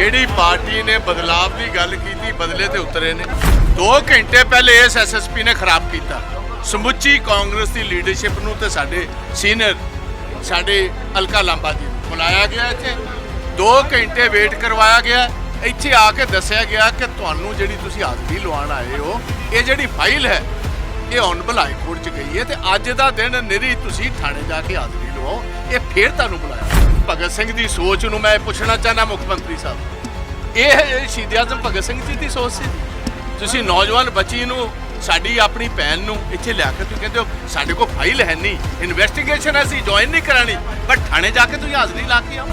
ਜਿਹੜੀ ਪਾਰਟੀ ਨੇ ਬਦਲਾਵ ਦੀ ਗੱਲ ਕੀਤੀ ਬਦਲੇ ਤੇ ਉਤਰੇ ਨੇ 2 ਘੰਟੇ ਪਹਿਲੇ ਇਸ ਐਸਐਸਪੀ ਨੇ ਖਰਾਬ ਕੀਤਾ ਸਮੁੱਚੀ ਕਾਂਗਰਸ ਦੀ ਲੀਡਰਸ਼ਿਪ ਨੂੰ ਤੇ ਸਾਡੇ ਸੀਨੀਅਰ ਸਾਡੇ ਹਲਕਾ ਲਾਂਬਾ ਜੀ ਨੂੰ ਬੁਲਾਇਆ ਗਿਆ ਇੱਥੇ 2 ਘੰਟੇ ਵੇਟ ਕਰਵਾਇਆ ਗਿਆ ਇੱਥੇ ਆ ਕੇ ਦੱਸਿਆ ਗਿਆ ਕਿ ਤੁਹਾਨੂੰ ਜਿਹੜੀ ਤੁਸੀਂ ਹਾਜ਼ਰੀ ਲਵਾਉਣ ਆਏ ਹੋ ਇਹ ਜਿਹੜੀ ਫਾਈਲ ਹੈ ਇਹ ਔਨਬਲ ਹਾਈ ਕੋਰਟ 'ਚ ਗਈ ਹੈ ਤੇ ਅੱਜ ਦਾ ਦਿਨ ਨਿਰੀ ਤੁਸੀਂ ਥਾਣੇ ਜਾ ਕੇ ਹਾਜ਼ਰੀ ਲਵਾਓ ਇਹ ਫੇਰ ਤੁਹਾਨੂੰ ਬੁਲਾਇਆ ਭਗਤ ਸਿੰਘ ਦੀ ਸੋਚ ਨੂੰ ਮੈਂ ਪੁੱਛਣਾ ਚਾਹੁੰਦਾ ਮੁੱਖ ਮੰਤਰੀ ਸਾਹਿਬ ਇਹ ਸ਼ਹੀਦ ਆਜ਼ਮ ਭਗਤ ਸਿੰਘ ਜੀ ਦੀ ਸੋਚ ਸੀ ਤੁਸੀਂ ਨੌਜਵਾਨ ਬੱਚੀ ਨੂੰ ਸਾਡੀ ਆਪਣੀ ਭੈਣ ਨੂੰ ਇੱਥੇ ਲਿਆ ਕੇ ਤੁਸੀਂ ਕਹਿੰਦੇ ਹੋ ਸਾਡੇ ਕੋਲ ਫਾਈਲ ਹੈ ਨਹੀਂ ਇਨਵੈਸਟੀਗੇਸ਼ਨ ਅਸੀਂ ਜੁਆਇਨ ਨਹੀਂ ਕਰਾਣੀ ਪਰ ਥਾਣੇ ਜਾ ਕੇ ਤੁਸੀਂ ਹਾਜ਼ਰੀ ਲਾ ਕੇ ਆਓ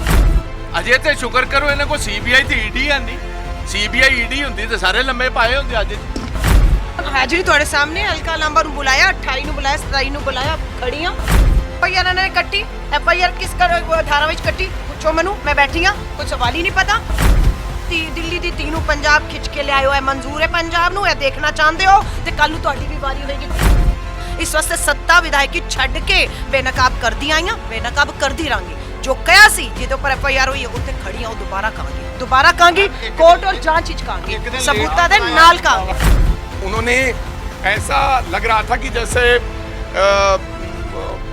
ਅਜੇ ਤੇ ਸ਼ੁਕਰ ਕਰੋ ਇਹਨਾਂ ਕੋਲ ਸੀਬੀਆਈ ਤੇ ਈਡੀ ਹੈ ਨਹੀਂ ਸੀਬੀਆਈ ਈਡੀ ਹੁੰਦੀ ਤੇ ਸਾਰੇ ਲੰਮੇ ਪਾਏ ਹੁੰਦੇ ਅੱਜ ਹੈ ਜੀ ਤੁਹਾਡੇ ਸਾਹਮਣੇ ਹਲਕਾ ਲਾਂਬਾ ਨੂੰ ਬੁਲਾਇਆ 28 ਨੂੰ ਬੁਲਾਇਆ 27 ਨੂੰ ਬੁਲਾਇਆ ਖੜੀਆਂ ਪਈਆਂ ਇਹਨਾਂ ਨੇ ਕੱਟੀ ਐਫਆਈਆਰ ਕਿਸ ਧਾਰਾ ਵਿੱਚ ਕੱਟੀ ਪੁੱਛੋ ਮੈਨੂੰ ਮੈਂ ਬੈਠੀ ਆ ਕੋਈ ਸਵਾਲ ਹੀ ਨਹੀਂ ਪਤਾ ਦਿੱਲੀ ਦੀ ਧੀ ਨੂੰ ਪੰਜਾਬ ਖਿੱਚ ਕੇ ਲਿਆਇਓ ਹੈ ਮਨਜ਼ੂਰ ਹੈ ਪੰਜਾਬ ਨੂੰ ਇਹ ਦੇਖਣਾ ਚਾਹੁੰਦੇ ਹੋ ਤੇ ਕੱਲ ਨੂੰ ਤੁਹਾਡੀ ਵੀ ਵਾਰੀ ਹੋਏਗੀ ਇਸ ਵਾਸਤੇ ਸੱਤਾ ਵਿਧਾਇਕੀ ਛੱਡ ਕੇ ਬੇਨਕਾਬ ਕਰਦੀ ਆਈਆਂ ਬੇਨਕਾਬ ਕਰਦੀ ਰਾਂਗੀ ਜੋ ਕਿਹਾ ਸੀ ਜਿਹਦੇ ਉੱਪਰ ਐਫਆਈਆਰ ਹੋਈ ਉੱਥੇ ਖੜੀਆਂ ਉਹ ਦੁਬਾਰਾ ਕਾਂਗੀ ਕੋर्ट और जांच ਵਿੱਚ ਕਾਂਗੀ ਸਬੂਤਾਂ ਦੇ ਨਾਲ ਕਾਂਗੀ उन्होंने ऐसा लग रहा था कि जैसे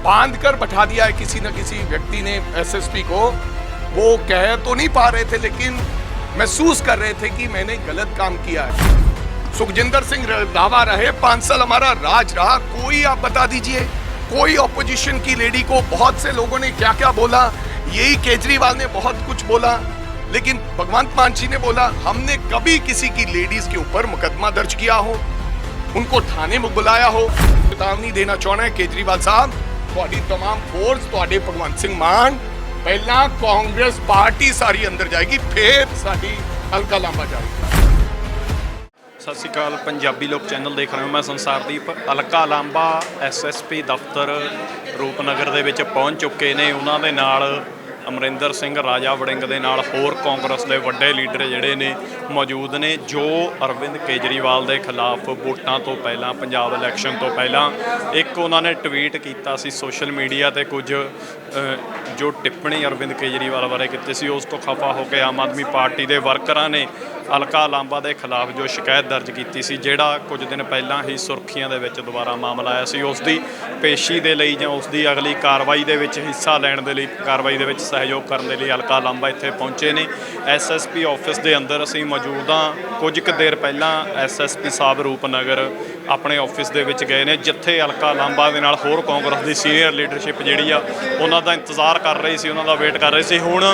बांध कर बैठा दिया है किसी न किसी व्यक्ति ने एसएसपी को वो कह तो नहीं पा रहे थे लेकिन महसूस कर रहे थे कि मैंने गलत काम किया है सुखजिंदर सिंह रंधावा रहे 5 साल हमारा राज रहा कोई आप बता दीजिए कोई ऑपोजिशन की लेडी को बहुत से लोगों ने क्या क्या बोला यही केजरीवाल ने बहुत कुछ बोला लेकिन भगवंत मान जी ने बोला हमने कभी किसी की लेडीज के ऊपर मुकदमा दर्ज किया हो उनको थाने में बुलाया हो चेतावनी देना चाहना है केजरीवाल साहब ਤੁਹਾਡੀ तमाम फोर्स ਤੁਹਾਡੇ भगवंत सिंह मान पहला कांग्रेस पार्टी सारी अंदर जाएगी फिर साडी हल्का लांबा जाएगी ਸਤਿ ਸ਼੍ਰੀ ਅਕਾਲ ਪੰਜਾਬੀ ਲੋਕ ਚੈਨਲ ਦੇਖ ਰਹੇ ਹੋ ਮੈਂ ਸੰਸਾਰਦੀਪ ਹਲਕਾ ਲਾਂਬਾ ਐਸਐਸਪੀ ਦਫ਼ਤਰ ਰੂਪਨਗਰ ਦੇ ਵਿੱਚ ਪਹੁੰਚ ਚੁੱਕੇ ਨੇ ਉਹਨਾਂ ਦੇ ਨਾਲ ਅਮਰਿੰਦਰ ਸਿੰਘ ਰਾਜਾ ਵੜਿੰਗ ਦੇ ਨਾਲ ਹੋਰ ਕਾਂਗਰਸ ਦੇ ਵੱਡੇ ਲੀਡਰ ਜਿਹੜੇ ਨੇ ਮੌਜੂਦ ਨੇ ਜੋ ਅਰਵਿੰਦ ਕੇਜਰੀਵਾਲ ਦੇ ਖਿਲਾਫ ਵੋਟਾਂ ਤੋਂ ਪਹਿਲਾਂ ਪੰਜਾਬ ਇਲੈਕਸ਼ਨ ਤੋਂ ਪਹਿਲਾਂ ਇੱਕ ਉਹਨਾਂ ਨੇ ਟਵੀਟ ਕੀਤਾ ਸੀ ਸੋਸ਼ਲ ਮੀਡੀਆ ਤੇ ਕੁਝ ਜੋ ਟਿੱਪਣੀ ਅਰਵਿੰਦ ਕੇਜਰੀਵਾਲ ਬਾਰੇ ਕੀਤੀ ਸੀ ਉਸ ਤੋਂ ਖਫਾ ਹੋ ਕੇ ਆਮ ਆਦਮੀ ਪਾਰਟੀ ਦੇ ਵਰਕਰਾਂ ਨੇ ਹਲਕਾ ਲਾਂਬਾ ਦੇ ਖਿਲਾਫ ਜੋ ਸ਼ਿਕਾਇਤ ਦਰਜ ਕੀਤੀ ਸੀ ਜਿਹੜਾ ਕੁਝ ਦਿਨ ਪਹਿਲਾਂ ਹੀ ਸੁਰਖੀਆਂ ਦੇ ਵਿੱਚ ਦੁਬਾਰਾ ਮਾਮਲਾ ਆਇਆ ਸੀ ਉਸ ਦੀ ਪੇਸ਼ੀ ਦੇ ਲਈ ਜਾਂ ਉਸ ਦੀ ਅਗਲੀ ਕਾਰਵਾਈ ਦੇ ਵਿੱਚ ਹਿੱਸਾ ਲੈਣ ਦੇ ਲਈ ਕਾਰਵਾਈ ਦੇ ਵਿੱਚ ਸਹਿਯੋਗ ਕਰਨ ਦੇ ਲਈ ਹਲਕਾ ਲਾਂਬਾ ਇੱਥੇ ਪਹੁੰਚੇ ਨੇ ਐਸਐਸਪੀ ਆਫਿਸ ਦੇ ਅੰਦਰ ਅਸੀਂ ਮੌਜੂਦ ਹਾਂ ਕੁਝ ਕੁ ਦੇਰ ਪਹਿਲਾਂ ਐਸਐਸਪੀ ਸਾਹਿਬ ਰੂਪਨਗਰ ਆਪਣੇ ਆਫਿਸ ਦੇ ਵਿੱਚ ਗਏ ਨੇ ਜਿੱਥੇ ਹਲਕਾ ਲਾਂਬਾ ਦੇ ਨਾਲ ਹੋਰ ਕਾਂਗਰਸ ਦੀ ਸੀਨੀਅਰ ਲੀਡਰਸ਼ਿਪ ਜਿਹੜੀ ਆ ਉਹਨਾਂ ਦਾ ਇੰਤਜ਼ਾਰ ਕਰ ਰਹੀ ਸੀ ਉਹਨਾਂ ਦਾ ਵੇਟ ਕਰ ਰਹੀ ਸੀ ਹੁਣ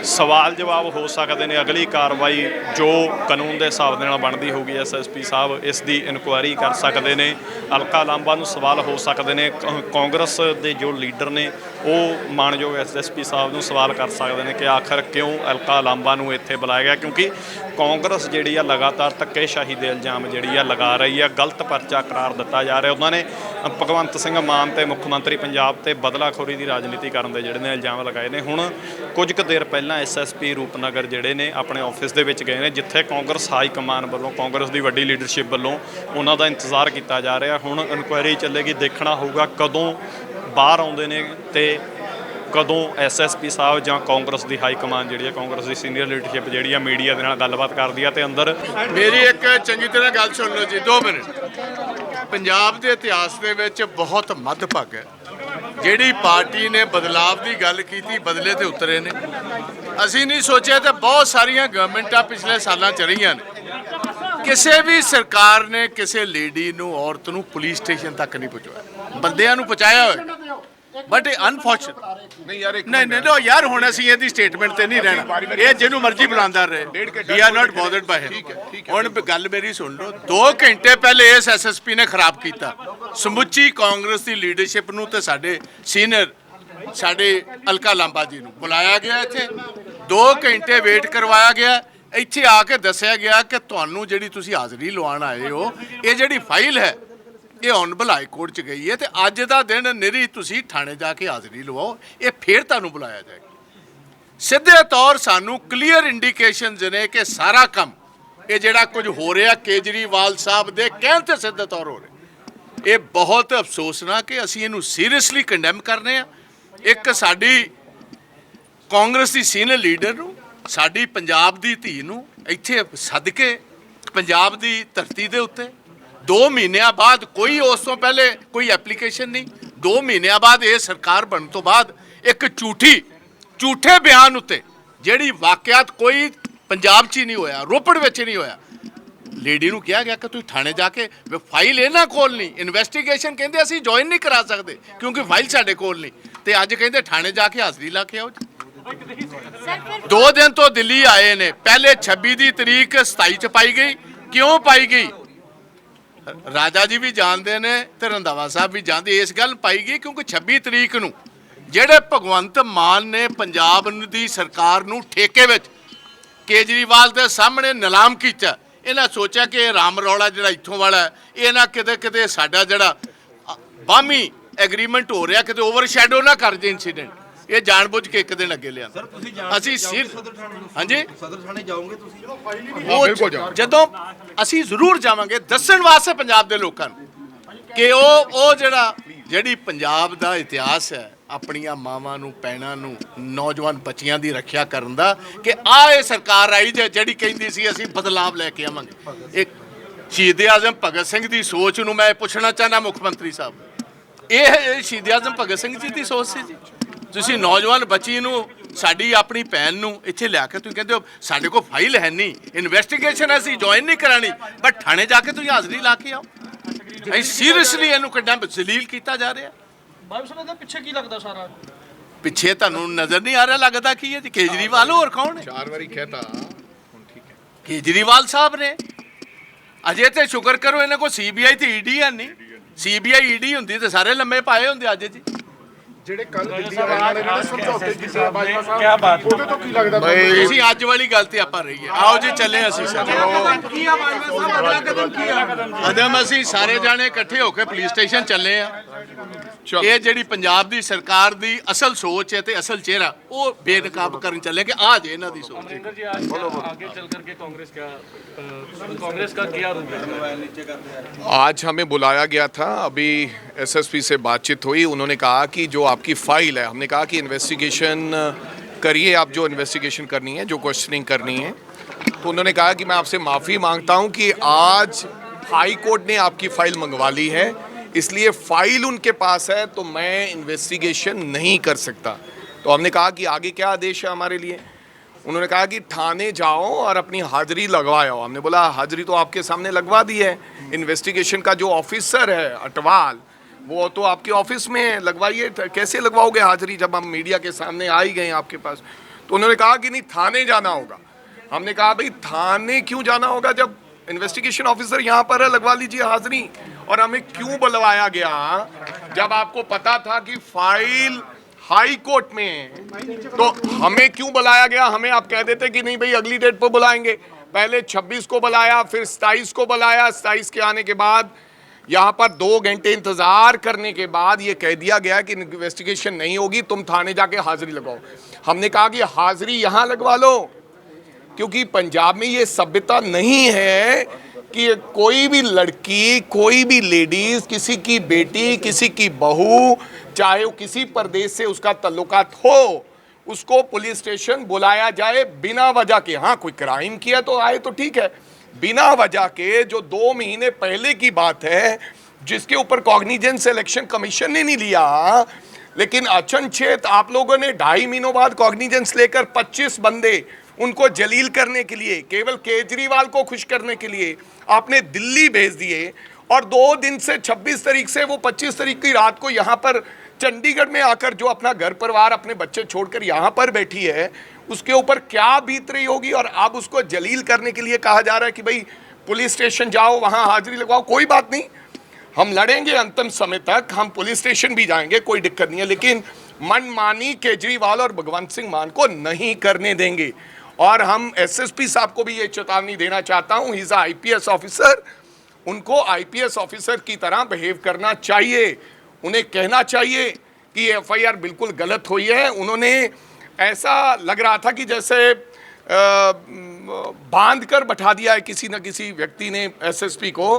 ਸਵਾਲ ਜਵਾਬ ਹੋ ਸਕਦੇ ਨੇ ਅਗਲੀ ਕਾਰਵਾਈ ਜੋ ਕਾਨੂੰਨ ਦੇ ਹਿਸਾਬ ਦੇ ਨਾਲ ਬਣਦੀ ਹੋਊਗੀ ਐਸਐਸਪੀ ਸਾਹਿਬ ਇਸ ਦੀ ਇਨਕੁਆਇਰੀ ਕਰ ਸਕਦੇ ਨੇ ਹਲਕਾ ਲਾਂਬਾ ਨੂੰ ਸਵਾਲ ਹੋ ਸਕਦੇ ਨੇ ਕਾਂਗਰਸ ਦੇ ਜੋ ਲੀਡਰ ਨੇ ਉਹ ਮਾਣਯੋਗ ਐਸਐਸਪੀ ਸਾਹਿਬ ਨੂੰ ਸਵਾਲ ਕਰ ਸਕਦੇ ਨੇ ਕਿ ਆਖਰ ਕਿਉਂ ਹਲਕਾ ਲਾਂਬਾ ਨੂੰ ਇੱਥੇ ਬੁਲਾਇਆ ਗਿਆ ਕਿਉਂਕਿ ਕਾਂਗਰਸ ਜਿਹੜੀ ਆ ਲਗਾਤਾਰ ਧੱਕੇਸ਼ਾਹੀ ਦੇ ਇਲਜ਼ਾਮ ਜਿਹੜੀ ਆ ਲਗਾ ਰਹੀ ਆ ਗਲਤ ਪਰਚਾ ਕਰਾਰ ਦਿੱਤਾ ਜਾ ਰਿਹਾ ਉਹਨਾਂ ਨੇ ਭਗਵੰਤ ਸਿੰਘ ਮਾਨ ਤੇ ਮੁੱਖ ਮੰਤਰੀ ਪੰਜਾਬ ਤੇ ਬਦਲਾਖੋਰੀ ਦੀ ਰਾਜਨੀਤੀ ਕਰਨ ਦੇ ਜਿਹੜੇ ਨੇ ਇਲਜ਼ਾਮ ਲਗਾਏ ਨੇ ਹੁਣ ਕੁਝ ਕੁ ਦੇਰ ਪਹਿਲਾਂ ਐਸਐਸਪੀ ਰੂਪਨਗਰ ਜਿਹੜੇ ਨੇ ਆਪਣੇ ਆਫਿਸ ਦੇ ਵਿੱਚ ਗਏ ਨੇ ਜਿੱਥੇ ਕਾਂਗਰਸ ਹਾਈ ਕਮਾਨ ਵੱਲੋਂ ਕਾਂਗਰਸ ਦੀ ਵੱਡੀ ਲੀਡਰਸ਼ਿਪ ਵੱਲੋਂ ਉਹਨਾਂ ਦਾ ਇੰਤਜ਼ਾਰ ਕੀਤਾ ਜਾ ਰਿਹਾ ਹੁਣ ਇਨਕੁਆਇਰੀ ਚੱਲੇਗੀ ਦੇਖਣਾ ਹੋਊਗਾ ਕਦੋਂ ਬਾਹਰ ਆਉਂਦੇ ਨੇ ਤੇ ਕਦੋਂ ਐਸਐਸਪੀ ਸਾਹਿਬ ਜਾਂ ਕਾਂਗਰਸ ਦੀ ਹਾਈ ਕਮਾਨ ਜਿਹੜੀ ਹੈ ਕਾਂਗਰਸ ਦੀ ਸੀਨੀਅਰ ਲੀਡਰਸ਼ਿਪ ਜਿਹੜੀ ਆ ਮੀਡੀਆ ਦੇ ਨਾਲ ਗੱਲਬਾਤ ਕਰਦੀ ਆ ਤੇ ਅੰਦਰ ਮੇਰੀ ਇੱਕ ਚੰਗੀ ਤਰ੍ਹਾਂ ਗੱਲ ਸੁਣ ਲਓ ਜੀ 2 ਮਿੰਟ ਪੰਜਾਬ ਦੇ ਇਤਿਹਾਸ ਦੇ ਵਿੱਚ ਬਹੁਤ ਮੱਧਭਾਗ ਹੈ ਜਿਹੜੀ ਪਾਰਟੀ ਨੇ ਬਦਲਾਵ ਦੀ ਗੱਲ ਕੀਤੀ ਬਦਲੇ ਤੇ ਉਤਰੇ ਨੇ ਅਸੀਂ ਨਹੀਂ ਸੋਚਿਆ ਤੇ ਬਹੁਤ ਸਾਰੀਆਂ ਗਵਰਨਮੈਂਟਾਂ ਪਿਛਲੇ ਸਾਲਾਂ ਚ ਰਹੀਆਂ ਨੇ ਕਿਸੇ ਵੀ ਸਰਕਾਰ ਨੇ ਕਿਸੇ ਲੇਡੀ ਨੂੰ ਔਰਤ ਨੂੰ ਪੁਲਿਸ ਸਟੇਸ਼ਨ ਤੱਕ ਨਹੀਂ ਪਹੁੰਚਾਇਆ ਬੰਦਿਆਂ ਨੂੰ ਪਹੁੰਚਾਇਆ ਹੋਇਆ ਬਟ ਅਨਫੋਰਚੂਨੇਟ ਨਹੀਂ ਯਾਰ ਹੁਣ ਅਸੀਂ ਇਹਦੀ ਸਟੇਟਮੈਂਟ ਤੇ ਨਹੀਂ ਰਹਿਣਾ ਇਹ ਜਿਹਨੂੰ ਮਰਜ਼ੀ ਬੁਲਾਉਂਦਾ ਰਹੇ ਵੀ ਆਰ ਨਾਟ ਬੋਦਰਡ ਬਾਈ ਹਿਮ ਹੁਣ ਗੱਲ ਮੇਰੀ ਸੁਣ ਲਓ 2 ਘੰਟੇ ਪਹਿਲੇ ਇਸ ਐਸਐਸਪੀ ਨੇ ਖਰਾਬ ਕੀਤਾ ਸਮੁੱਚੀ ਕਾਂਗਰਸ ਦੀ ਲੀਡਰਸ਼ਿਪ ਨੂੰ ਤੇ ਸਾਡੇ ਸੀਨੀਅਰ ਸਾਡੇ ਹਲਕਾ ਲਾਂਬਾ ਜੀ ਨੂੰ ਬੁਲਾਇਆ ਗਿਆ ਇੱਥੇ 2 ਘੰਟੇ ਵੇਟ ਕਰਵਾਇਆ ਗਿਆ ਇੱਥੇ ਆ ਕੇ ਦੱਸਿਆ ਗਿਆ ਕਿ ਤੁਹਾਨੂੰ ਜਿਹੜੀ ਤੁਸੀਂ ਹਾਜ਼ਰੀ ਲਵਾਉਣ ਆਏ ਹੋ ਇਹ ਜਿਹੜੀ ਫਾਈਲ ਹੈ ਇਹ ਔਨਬਲ ਹਾਈ ਕੋਰਟ 'ਚ ਗਈ ਹੈ ਤੇ ਅੱਜ ਦਾ ਦਿਨ ਨਿਰੀ ਤੁਸੀਂ ਥਾਣੇ ਜਾ ਕੇ ਹਾਜ਼ਰੀ ਲਵਾਓ ਇਹ ਫੇਰ ਤੁਹਾਨੂੰ ਬੁਲਾਇਆ ਜਾਏਗਾ ਸਿੱਧੇ ਤੌਰ ਸਾਨੂੰ ਕਲੀਅਰ ਇੰਡੀਕੇਸ਼ਨਸ ਨੇ ਕਿ ਸਾਰਾ ਕੰਮ ਇਹ ਜਿਹੜਾ ਕੁਝ ਹੋ ਰਿਹਾ ਕੇਜਰੀਵਾਲ ਸਾਹਿਬ ਦੇ ਕਹਿਣ ਤੇ ਸਿੱਧੇ ਤੌਰ ਹੋ ਰਿਹਾ ਇਹ ਬਹੁਤ ਅਫਸੋਸਨਾਕ ਕਿ ਅਸੀਂ ਇਹਨੂੰ ਸੀਰੀਅਸਲੀ ਕੰਡੈਮ ਕਰਨੇ ਆ ਇੱਕ ਸਾਡੀ ਕਾਂਗਰਸ ਦੀ ਸੀਨੀਅਰ ਲੀਡਰ ਨੂੰ ਸਾਡੀ ਪੰਜਾਬ ਦੀ ਧੀ ਨੂੰ ਇੱਥੇ ਸੱਦ ਕੇ ਪੰਜਾਬ ਦੀ ਧਰਤੀ ਦੇ ਉੱਤੇ 2 ਮਹੀਨਿਆਂ ਬਾਅਦ ਕੋਈ ਉਸ ਤੋਂ ਪਹਿਲੇ ਕੋਈ ਐਪਲੀਕੇਸ਼ਨ ਨਹੀਂ 2 ਮਹੀਨਿਆਂ ਬਾਅਦ ਇਹ ਸਰਕਾਰ ਬਣਨ ਤੋਂ ਬਾਅਦ ਇੱਕ ਝੂਠੇ ਬਿਆਨ ਉੱਤੇ ਜਿਹੜੀ ਵਾਕਿਆਤ ਕੋਈ ਪੰਜਾਬ 'ਚ ਹੀ ਨਹੀਂ ਹੋਇਆ ਰੋਪੜ ਵਿੱਚ ਨਹੀਂ ਹੋਇਆ ਲੇਡੀ ਨੂੰ ਕਿਹਾ ਗਿਆ ਕਿ ਤੁਸੀਂ ਥਾਣੇ ਜਾ ਕੇ ਫਾਈਲ ਇਹਨਾਂ ਕੋਲ ਨਹੀਂ ਇਨਵੈਸਟੀਗੇਸ਼ਨ ਕਹਿੰਦੇ ਅਸੀਂ ਜੁਆਇਨ ਨਹੀਂ ਕਰਾ ਸਕਦੇ ਕਿਉਂਕਿ ਫਾਈਲ ਸਾਡੇ ਕੋਲ ਨਹੀਂ ਤੇ ਅੱਜ ਕਹਿੰਦੇ ਥਾਣੇ ਜਾ ਕੇ ਹਾਜ਼ਰੀ ਲਾ ਕੇ ਆਓ ਜੀ 2 ਦਿਨ ਤੋਂ ਦਿੱਲੀ ਆਏ ਨੇ ਪਹਿਲੇ 26 ਦੀ ਤਰੀਕ 27 ਚ ਪਾਈ ਗਈ ਕਿਉਂ ਪਾਈ ਗਈ ਰਾਜਾ ਜੀ ਵੀ ਜਾਣਦੇ ਨੇ ਤੇ ਰੰਧਾਵਾ ਸਾਹਿਬ ਵੀ ਜਾਣਦੇ ਇਸ ਗੱਲ ਪਾਈ ਗਈ ਕਿਉਂਕਿ 26 ਤਰੀਕ ਨੂੰ ਜਿਹੜੇ ਭਗਵੰਤ ਮਾਨ ਨੇ ਪੰਜਾਬ ਦੀ ਸਰਕਾਰ ਨੂੰ ਠੇਕੇ ਵਿੱਚ ਕੇਜਰੀਵਾਲ ਦੇ ਸਾਹਮਣੇ ਨਿਲਾਮ ਕੀਤਾ ਇਹਨਾਂ ਸੋਚਿਆ ਕਿ ਇਹ ਰਾਮ ਰੌਲਾ ਜਿਹੜਾ ਇੱਥੋਂ ਵਾਲਾ ਇਹ ਨਾ ਕਿਤੇ ਸਾਡਾ ਜਿਹੜਾ ਬਾਮੀ ਐਗਰੀਮੈਂਟ ਹੋ ਰਿਹਾ ਕਿਤੇ ਓਵਰਸ਼ੈਡੋ ਨਾ ਕਰ ਜੇ ਇਨਸੀਡੈਂਟ ਇਹ ਜਾਣਬੁੱਝ ਕੇ ਇੱਕ ਦਿਨ ਅੱਗੇ ਲਿਆਂਦਾ ਅਸੀਂ ਸਿਰ ਹਾਂਜੀ ਸਦਰ ਥਾਣੇ ਜਾਓਗੇ ਤੁਸੀਂ ਉਹ ਜਦੋਂ ਅਸੀਂ ਜ਼ਰੂਰ ਜਾਵਾਂਗੇ ਦੱਸਣ ਵਾਸਤੇ ਪੰਜਾਬ ਦੇ ਲੋਕਾਂ ਨੂੰ ਕਿ ਉਹ ਜਿਹੜੀ ਪੰਜਾਬ ਦਾ ਇਤਿਹਾਸ ਹੈ ਆਪਣੀਆਂ ਮਾਵਾਂ ਨੂੰ ਭੈਣਾਂ ਨੂੰ ਨੌਜਵਾਨ ਬੱਚਿਆਂ ਦੀ ਰੱਖਿਆ ਕਰਨ ਦਾ ਕਿ ਇਹ ਸਰਕਾਰ ਆਈ ਜਿਹੜੀ ਕਹਿੰਦੀ ਸੀ ਅਸੀਂ ਬਦਲਾਵ ਲੈ ਕੇ ਆਵਾਂਗੇ ਇੱਕ ਸ਼ਹੀਦ ਆਜ਼ਮ ਭਗਤ ਸਿੰਘ ਦੀ ਸੋਚ ਨੂੰ ਮੈਂ ਪੁੱਛਣਾ ਚਾਹੁੰਦਾ ਮੁੱਖ ਮੰਤਰੀ ਸਾਹਿਬ ਇਹ ਸ਼ਹੀਦ ਆਜ਼ਮ ਭਗਤ ਸਿੰਘ ਜੀ ਦੀ ਸੋਚ ਸੀ ਜੀ ਤੁਸੀਂ ਨੌਜਵਾਨ ਬੱਚੀ ਨੂੰ ਸਾਡੀ ਆਪਣੀ ਭੈਣ ਨੂੰ ਇੱਥੇ ਲਿਆ ਕੇ ਤੁਸੀਂ ਕਹਿੰਦੇ ਹੋ ਸਾਡੇ ਕੋਲ ਫਾਈਲ ਹੈ ਨਹੀਂ ਇਨਵੈਸਟੀਗੇਸ਼ਨ ਅਸੀਂ ਜੁਆਇਨ ਨਹੀਂ ਕਰਾਣੀ ਬਟ ਥਾਣੇ ਜਾ ਕੇ ਤੁਸੀਂ ਹਾਜ਼ਰੀ ਲਾ ਕੇ ਆਓ ਅਸੀਂ ਸੀਰੀਅਸਲੀ ਇਹਨੂੰ ਕਿੰਨਾ ਜ਼ਲੀਲ ਕੀਤਾ ਜਾ ਰਿਹਾ ਬਾਬੂ ਸਾਹਿਬ ਦਾ ਪਿੱਛੇ ਕੀ ਲੱਗਦਾ ਸਾਰਾ ਪਿੱਛੇ ਤੁਹਾਨੂੰ ਨਜ਼ਰ ਨਹੀਂ ਆ ਰਿਹਾ ਲੱਗਦਾ ਕੀ ਹੈ ਜੀ ਕੇਜਰੀਵਾਲ ਹੋਰ ਕੌਣ ਹੈ 4 ਵਾਰੀ ਕਹਿਤਾ ਹੁਣ ਠੀਕ ਹੈ ਕੇਜਰੀਵਾਲ ਸਾਹਿਬ ਨੇ ਅਜੇ ਤੇ ਸ਼ੁਕਰ ਕਰੋ ਇਹਨਾਂ ਕੋਲ ਸੀਬੀਆਈ ਤੇ ਈਡੀ ਹੈ ਨਹੀਂ ਸੀਬੀਆਈ ਈਡੀ ਹੁੰਦੀ ਤੇ ਸਾਰੇ ਲੰਮੇ ਪਾਏ ਹੁੰਦੇ ਅੱਜ ਜੀ ਜਿਹੜੇ ਕੱਲ ਦਿੱਲੀ ਵਾਲਿਆਂ ਨੇ ਜਿਹੜੇ ਸਮਝੌਤੇ ਕੀਤੇ ਆ ਬਾਜਵਾ ਸਾਹਿਬ ਕੀ ਬਾਤ ਉਹਦੇ ਤੋਂ ਕੀ ਲੱਗਦਾ ਤੁਸੀਂ ਅੱਜ ਵਾਲੀ ਗੱਲ ਤੇ ਆਪਾਂ ਰਹੀਏ ਆਓ ਜੀ ਚੱਲੇ ਅਸੀਂ ਸਾਰੇ ਅਦਮ ਅਸੀਂ ਸਾਰੇ ਜਾਣੇ ਇਕੱਠੇ ਹੋ ਕੇ ਪੁਲਿਸ ਸਟੇਸ਼ਨ ਚੱਲੇ ਆ ਇਹ ਜਿਹੜੀ ਪੰਜਾਬ ਦੀ ਸਰਕਾਰ ਦੀ ਅਸਲ ਸੋਚ ਹੈ ਤੇ ਅਸਲ ਚਿਹਰਾ ਉਹ ਬੇਨਕਾਬ ਕਰਨ ਚੱਲੇ ਕਿ ਆ ਜੇ ਇਹਨਾਂ ਦੀ ਸੋਚ अमरिंदर जी आज आगे चल करके कांग्रेस का क्या रूप है आज हमें बुलाया गया था अभी एसएसपी से बातचीत हुई उन्होंने कहा कि जो आपकी फाइल है हमने कहा कि इन्वेस्टिगेशन करिए आप जो इन्वेस्टिगेशन करनी है जो क्वेश्चनिंग करनी है तो उन्होंने कहा कि मैं आपसे माफ़ी मांगता हूं कि आज हाई कोर्ट ने आपकी फ़ाइल मंगवा ली है इसलिए फ़ाइल उनके पास है तो मैं इन्वेस्टिगेशन नहीं कर सकता तो हमने कहा कि आगे क्या आदेश है हमारे लिए उन्होंने कहा कि थाने जाओ और अपनी हाजिरी लगवाओ हमने बोला हाजिरी तो आपके सामने लगवा दी है इन्वेस्टिगेशन का जो ऑफिसर है अटवाल वो तो आपके ऑफिस में है लगवाइए कैसे लगवाओगे हाजिरी जब हम मीडिया के सामने आ ही गए आपके पास तो उन्होंने कहा कि नहीं थाने जाना होगा हमने कहा भाई थाने क्यों जाना होगा जब इन्वेस्टिगेशन ऑफिसर यहाँ पर है लगवा लीजिए हाजिरी और हमें क्यों बुलवाया गया जब आपको पता था कि फाइल हाई कोर्ट में है तो हमें क्यों बुलाया गया हमें आप कह देते कि नहीं भाई अगली डेट पर बुलाएंगे पहले 26 को बुलाया फिर 27 को बुलाया 27 के आने के बाद यहाँ पर 2 घंटे इंतजार करने के बाद ये कह दिया गया कि इन्वेस्टिगेशन नहीं होगी तुम थाने जाके हाजिरी लगाओ हमने कहा कि हाजिरी यहाँ लगवा लो क्योंकि पंजाब में ये सभ्यता नहीं है कि कोई भी लड़की कोई भी लेडीज किसी की बेटी किसी की बहू चाहे वो किसी प्रदेश से उसका ताल्लुकात हो उसको पुलिस स्टेशन बुलाया जाए बिना वजह के हाँ कोई क्राइम किया तो आए तो ठीक है बिना वजह के जो 2 महीने पहले की बात है जिसके ऊपर कॉग्निजेंस इलेक्शन कमीशन ने नहीं लिया लेकिन अचनचेत आप लोगों ने 2.5 महीनों बाद कॉग्निजेंस लेकर 25 बंदे उनको जलील करने के लिए केवल केजरीवाल को खुश करने के लिए आपने दिल्ली भेज दिए और 2 दिन से 26 तारीख से वो 25 तारीख की रात को यहाँ पर चंडीगढ़ में आकर जो अपना घर परिवार अपने बच्चे छोड़कर यहाँ पर बैठी है उसके ऊपर क्या बीत रही होगी और अब उसको जलील करने के लिए कहा जा रहा है कि भाई पुलिस स्टेशन जाओ वहाँ हाजिरी लगवाओ कोई बात नहीं हम लड़ेंगे अंतिम समय तक हम पुलिस स्टेशन भी जाएंगे कोई दिक्कत नहीं है लेकिन मनमानी केजरीवाल और भगवंत सिंह मान को नहीं करने देंगे और हम एसएसपी साहब को भी ये चेतावनी देना चाहता हूँ he is a IPS officer उनको आईपीएस ऑफिसर की तरह बिहेव करना चाहिए उन्हें कहना चाहिए कि एफआईआर बिल्कुल गलत हुई है उन्होंने ऐसा लग रहा था कि जैसे बांध कर बैठा दिया है किसी न किसी व्यक्ति ने एसएसपी को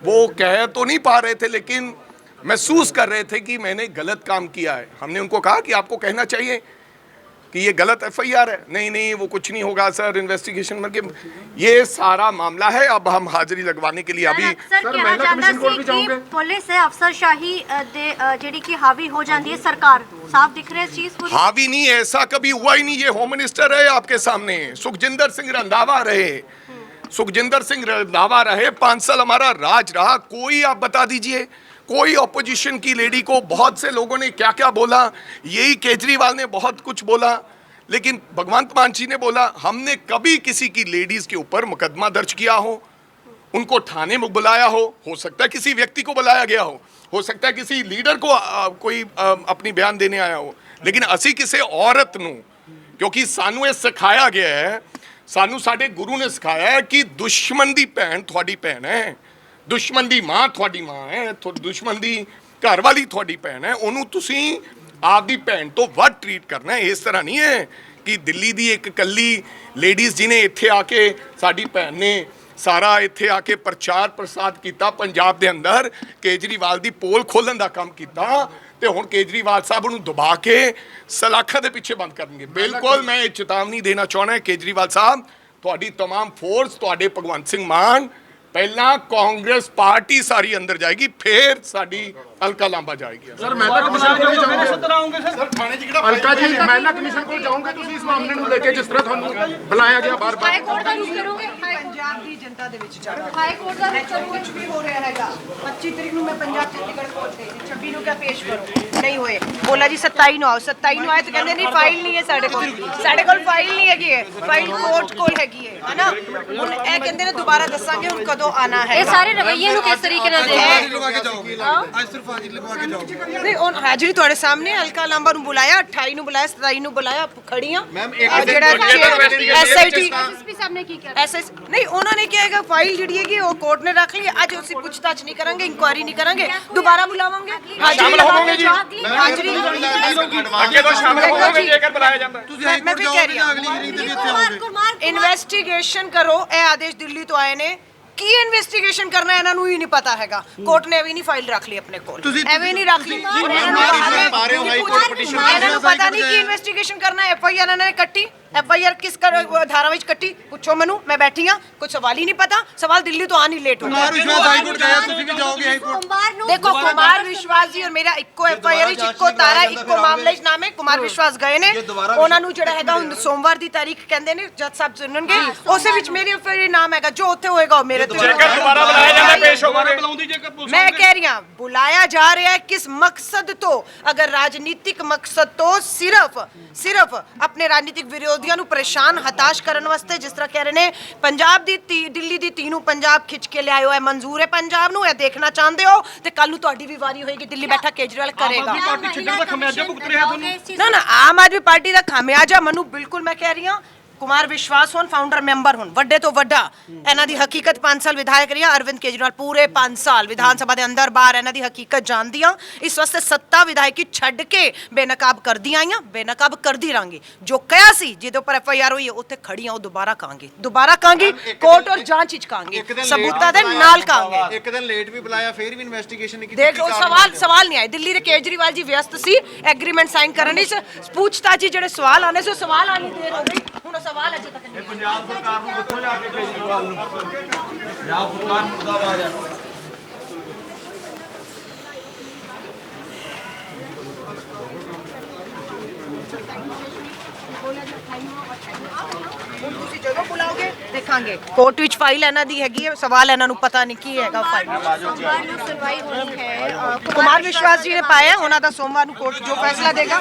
वो कह तो नहीं पा रहे थे लेकिन महसूस कर रहे थे कि मैंने गलत काम किया है हमने उनको कहा कि आपको कहना चाहिए कि ये गलत एफआईआर है। नहीं नहीं, वो कुछ नहीं होगा सर, इन्वेस्टिगेशन में ये सारा मामला है। अब हम हाजिरी लगवाने के लिए अभी सर ਕਿਹਾ ਜਾਂਦਾ ਸੀ ਕਿ ਪੁਲਿਸ ਅਫਸਰਸ਼ਾਹੀ ਦੇ ਜਿਹੜੀ ਕਿ ਹਾਵੀ ਹੋ ਜਾਂਦੀ ਹੈ ਸਰਕਾਰ साफ दिख रहा है इस चीज को। हावी नहीं, ऐसा कभी हुआ ही नहीं। ये होम मिनिस्टर है आपके सामने, सुखजिंदर सिंह रंधावा रहे, सुखजिंदर सिंह रंधावा रहे, 5 साल हमारा राज रहा। कोई आप बता दीजिए, कोई ऑपोजिशन की लेडी को बहुत से लोगों ने क्या क्या बोला, यही केजरीवाल ने बहुत कुछ बोला, लेकिन भगवंत मान जी ने बोला हमने कभी किसी की लेडीज के ऊपर मुकदमा दर्ज किया हो, उनको थाने में बुलाया हो सकता है किसी व्यक्ति को बुलाया गया हो सकता है किसी लीडर को कोई अपनी बयान देने आया हो, लेकिन असी किसी औरत नूं, क्योंकि सानू ये सिखाया गया है, सानू साडे गुरु ने सिखाया है कि दुश्मन दी भैन तुहाडी भैन है, दुश्मन दी मां तुहाडी मां है, दुश्मन दी घर वाली तुहाडी भैन है, उन्होंने तुसी आपदी भैन तो वध ट्रीट करना है। इस तरह नहीं है कि दिल्ली दी एक कल्ली लेडीज़ जिन्हें इत्थे आके साडी भैन ने सारा इत्थे आके प्रचार प्रसार किया, पंजाब दे अंदर केजरीवाल दी पोल खोलन दा काम किया, ते हुण केजरीवाल साहब नूं दबा के सलाखा दे पीछे बंद करनगे। बिल्कुल मैं ये चेतावनी देना चाहना है केजरीवाल साहब, तुहाडी तमाम फोर्स, तुहाडे भगवंत सिंह मान, पहला कांग्रेस पार्टी सारी अंदर जाएगी, फिर साडी हल्का लांबा जाएगी। सर महिला कमिशन ਕੋਲ ਵੀ ਜਾਓਗੇ ਸਰ ਆਉਂਗੇ ਸਰ ਥਾਣੇ 'ਚ ਕਿਹੜਾ ਹਲਕਾ ਜੀ ਮਹਿਲਾ ਕਮਿਸ਼ਨ ਕੋਲ ਜਾਓਗੇ ਤੁਸੀਂ ਇਸ ਮਾਮਲੇ ਨੂੰ ਲੈ ਕੇ, ਜਿਸ ਤਰ੍ਹਾਂ ਤੁਹਾਨੂੰ ਬੁਲਾਇਆ ਗਿਆ ਬਾਰ-ਬਾਰ। हाई कोर्ट का रुख करोगे? ਪੰਜਾਬ ਦੀ ਜਨਤਾ ਦੇ ਵਿੱਚ ਜਾਣਾ हाई कोर्ट का रुख करोगे? ਕੁਝ ਵੀ ਹੋ ਰਿਹਾ ਹੈਗਾ। 25 ਤਰੀਕ ਨੂੰ ਮੈਂ ਪੰਜਾਬ ਚੰਡੀਗੜ੍ਹ ਪਹੁੰਚ ਗਈ ਸੀ, 26 ਨੂੰ ਕਿਆ ਪੇਸ਼ ਕਰੋ, ਨਹੀਂ ਹੋਏ। ਬੋਲਾ ਜੀ 27 ਨੂੰ ਆਓ, 27 ਨੂੰ ਆਏ ਤਾਂ ਕਹਿੰਦੇ ਨਹੀਂ ਫਾਈਲ ਨਹੀਂ ਹੈ ਸਾਡੇ ਕੋਲ ਫਾਈਲ ਨਹੀਂ ਹੈਗੀ ਹੈ, ਫਾਈਲ ਕੋਰਟ ਕੋਲ ਹੈਗੀ ਹੈ ਨਾ। ਹੁਣ ਇਹ ਕਹਿੰਦੇ ਨੇ ਦੁਬਾਰਾ ਦੱਸਾਂਗੇ ਹੁਣ ਕਦੋਂ ਆਣਾ ਹੈ। ये सारे रवैये ਨੂੰ किस तरीके ਨਾਲ देखਦੇ ਹਾਜ਼ਰੀ ਲਗਵਾ ਕੇ ਜਾਓਗੇ, ਅੱਜ ਸਿਰਫ ਹਾਜ਼ਰੀ ਲਗਵਾ ਕੇ ਜਾਓਗੇ। ਨਹੀਂ ਉਹ ਹਾਜ਼ਰੀ ਤੁਹਾਡੇ ਸਾਹਮਣੇ, ਹਲਕਾ ਲਾਂਬਾ ਨੂੰ ਬੁਲਾਇਆ, 28 ਨੂੰ ਬੁਲਾਇਆ, 27 ਨੂੰ ਬੁਲਾਇਆ, ਖੜੀਆਂ ਮੈਮ ਜਿਹੜਾ ਐਸਆਈਟੀ एसएसपी साहब ने की किया? ਐਸਐਸ ਨਹੀਂ ਉਹਨਾਂ ਨੇ ਕਿਹਾ ਹੈਗਾ ਫਾਈਲ ਜਿਹੜੀ ਹੈਗੀ ਉਹ ਕੋਰਟ ਨੇ ਰੱਖ ਲਈ। ਅੱਜ ਅਸੀਂ ਪੁੱਛਤਾਛ ਨਹੀਂ ਕਰਾਂਗੇ, ਇਨਕੁਆਇਰੀ ਨਹੀਂ ਕਰਾਂਗੇ, ਦੁਬਾਰਾ ਬੁਲਾਵਾਂਗੇ। ਹਾਜ਼ਰੀ ਲਗਾਵਾਂਗੇ ਜੀ, ਹਾਜ਼ਰੀ ਅੱਗੇ ਤੋਂ ਸ਼ਾਮਲ ਹੋਵੋਗੇ ਜੇਕਰ ਬੁਲਾਇਆ ਜਾਂਦਾ। ਤੁਸੀਂ ਹਾਈ ਕੋਰਟ ਜਾਓਗੇ ਜਾਂ ਅਗਲੀ ਹੀਅਰਿੰਗ ਤੇ ਵੀ ਇੱਥੇ ਆਓਗੇ? ਇਨਵੈਸਟੀਗੇਸ਼ਨ ਕਰੋ। ਇਹ ਆਦੇਸ਼ ਦਿੱਲੀ ਤੋਂ ਆਏ ਨੇ, ਕੀ ਇਨਵੈਸਟੀਗੇਸ਼ਨ ਕਰਨਾ ਇਹਨਾਂ ਨੂੰ ਹੀ ਨਹੀਂ ਪਤਾ ਹੈਗਾ। ਕੋਰਟ ਨੇ ਐਵੇਂ ਨਹੀਂ ਫਾਈਲ ਰੱਖ ਲਈ ਆਪਣੇ ਕੋਲ, ਐਵੇਂ ਨਹੀਂ ਰੱਖ ਲਈ। ਇਹਨਾਂ ਨੂੰ ਪਤਾ ਨਹੀਂ ਕਿ ਇਨਵੈਸਟੀਗੇਸ਼ਨ ਕਰਨਾ। ਐਫਆਈਆਰ ਇਹਨਾਂ ਨੇ ਕੱਟੀ, ਐਫਆਈਆਰ ਕਿਸ ਧਾਰਾ ਵਿੱਚ ਕੱਟੀ, ਪੁੱਛੋ ਮੈਨੂੰ, ਮੈਂ ਬੈਠੀ ਹਾਂ, ਕੁਝ ਸਵਾਲ ਹੀ ਨਹੀਂ ਪਤਾ। ਸਵਾਲ ਦਿੱਲੀ ਤੋਂ ਆਣ ਹੀ ਲੇਟ ਹੋ ਕੁਮਾਰ ਵਿਸ਼ਵਾਸ ਹਾਈ ਕੋਰਟ ਗਏ, ਤੁਸੀਂ ਵੀ ਜਾਓਗੇ ਹਾਈ ਕੋਰਟ? ਦੇਖੋ ਕੁਮਾਰ ਵਿਸ਼ਵਾਸ ਜੀ ਔਰ ਮੇਰਾ ਇੱਕੋ ਐਫਆਈਆਰ ਵਿੱਚ ਇੱਕੋ ਤਾਰਾ ਇੱਕੋ ਮਾਮਲੇ 'ਚ ਨਾਮ ਹੈ। ਕੁਮਾਰ ਵਿਸ਼ਵਾਸ ਗਏ ਨੇ, ਉਹਨਾਂ ਨੂੰ ਜਿਹੜਾ ਹੈਗਾ ਹੁਣ ਸੋਮਵਾਰ ਦੀ ਤਾਰੀਖ ਕਹਿੰਦੇ ਨੇ ਜੱਜ ਸਾਹਿਬ ਸੁਣਨਗੇ, ਉਸੇ ਵਿੱਚ ਮੇਰੇ ਐਫਆਈਆਰ ਨਾਮ ਹੈਗਾ। ਜੋ ਉੱਥੇ ਹੋਏਗਾ ਉਹ ਮੇਰੇ ਤੇ ਜੇਕਰ ਦੁਬਾਰਾ ਬੁਲਾਇਆ ਜਾਂਦਾ ਪੇਸ਼ ਹੋਵਾਂਗੇ। ਬੁਲਾਉਂਦੀ ਜੇਕਰ ਪੁਲਿਸ मैं कह रही हूँ बुलाया जा रहा है किस मकसद तो, अगर राजनीतिक मकसद तो सिर्फ अपने राजनीतिक विरोधियों ਨੂੰ परेशान हताश ਕਰਨ ਵਾਸਤੇ, ਜਿਸ ਤਰ੍ਹਾਂ ਕਹਿ ਰਹੇ ਨੇ ਪੰਜਾਬ ਦੀ ਦਿੱਲੀ ਦੀ तीनों पंजाब खिंच के ले आयो है, मंजूर है पंजाब ਨੂੰ, ਇਹ ਦੇਖਣਾ ਚਾਹੁੰਦੇ ਹੋ ਤੇ ਕੱਲ ਨੂੰ ਤੁਹਾਡੀ ਵੀ ਵਾਰੀ ਹੋਏਗੀ, ਦਿੱਲੀ ਬੈਠਾ ਕੇਜਰੀਵਾਲ ਕਰੇਗਾ। ਪਾਰਟੀ ਛੱਡਣ ਦਾ ਖਮਿਆਜਾ ਭੁਗਤ ਰਿਹਾ ਤੁਹਾਨੂੰ? ਨਾ ਆਮ ਆਦਮੀ ਪਾਰਟੀ ਦਾ ਖਾਮਿਆਜਾ ਮੈਨੂੰ ਬਿਲਕੁਲ, ਮੈਂ ਕਹਿ ਰਹੀ ਹਾਂ ਕੁਮਾਰ ਵਿਸ਼ਵਾਸ ਹੋਣ ਫਾਊਂਡਰ ਮੈਂਬਰ ਹੋਣ, ਵੱਡੇ ਤੋਂ ਵੱਡਾ, ਇਹਨਾਂ ਦੀ ਹਕੀਕਤ 5 ਸਾਲ ਵਿਧਾਇਕ ਰਹੀ, ਅਰਵਿੰਦ ਕੇਜਰੀਵਾਲ ਪੂਰੇ 5 ਸਾਲ ਵਿਧਾਨ ਸਭਾ ਦੇ ਅੰਦਰ ਬਾਹਰ ਇਹਨਾਂ ਦੀ ਹਕੀਕਤ ਜਾਣਦੀ ਆ। ਇਸ ਵਾਸਤੇ ਸੱਤਾ ਵਿਧਾਇਕੀ ਛੱਡ ਕੇ ਬੇਨਕਾਬ ਕਰਦੀ ਆਈਆਂ, ਬੇਨਕਾਬ ਕਰਦੀ ਰਾਂਗੀ। ਜੋ ਕਿਹਾ ਸੀ ਜਿਹਦੇ ਉੱਪਰ ਐਫਆਈਆਰ ਹੋਈ ਹੈ ਉੱਥੇ ਖੜੀਆਂ, ਉਹ ਦੁਬਾਰਾ ਕਾਂਗੀ ਕੋਰਟ ਔਰ ਜਾਂਚ ਵਿੱਚ ਕਾਂਗੀ, ਸਬੂਤਾਂ ਦੇ ਨਾਲ ਕਾਂਗੇ। ਇੱਕ ਦਿਨ ਲੇਟ ਵੀ ਬੁਲਾਇਆ, ਫਿਰ ਵੀ ਇਨਵੈਸਟੀਗੇਸ਼ਨ ਨਹੀਂ ਕੀਤੀ। ਦੇਖੋ ਸਵਾਲ ਨਹੀਂ ਆਏ। ਦਿੱਲੀ ਦੇ ਕੇਜਰੀਵਾਲ ਜੀ ਵਿਅਸਤ ਸੀ ਐਗਰੀਮੈਂਟ ਸਾਈਨ ਕਰਨ ਵਿੱਚ, ਪੁੱਛਤਾਛ ਜਿਹੜੇ ਸਵਾਲ ਆਨੇ ਸੀ ਉਹ ਸਵਾਲ ਆਣੀ ਦੇਰ ਹੋ ਗਈ। ਹੁਣ ਉਹ ਸਵਾਲ ਅਜੇ ਤੱਕ ਨਹੀਂ। ਪੰਜਾਬ ਸਰਕਾਰ ਨੂੰ ਕਿੱਥੋਂ ਲਿਆ ਕੇ ਕੇਜਰੀਵਾਲ ਨੂੰ? ਪੰਜਾਬ ਸਰਕਾਰ ਮੁਰਦਾਬਾਦ ਹੈ। ਹੁਣ ਤੁਸੀਂ ਜਦੋਂ ਬੁਲਾਓਗੇ ਦੇਖਾਂਗੇ। ਕੋਰਟ ਵਿੱਚ ਫਾਈਲ ਇਹਨਾਂ ਦੀ ਹੈਗੀ ਹੈ, ਸਵਾਲ ਇਹਨਾਂ ਨੂੰ ਪਤਾ ਨਹੀਂ ਕੀ ਹੈਗਾ ਫਾਈਲ। सोमवार ਨੂੰ ਸੁਣਵਾਈ ਹੋਣੀ ਹੈ। ਕੁਮਾਰ ਵਿਸ਼ਵਾਸ ਜੀ ਨੇ ਪਾਇਆ, ਉਹਨਾਂ ਦਾ ਸੋਮਵਾਰ ਨੂੰ ਕੋਰਟ ਜੋ ਫੈਸਲਾ ਦੇਗਾ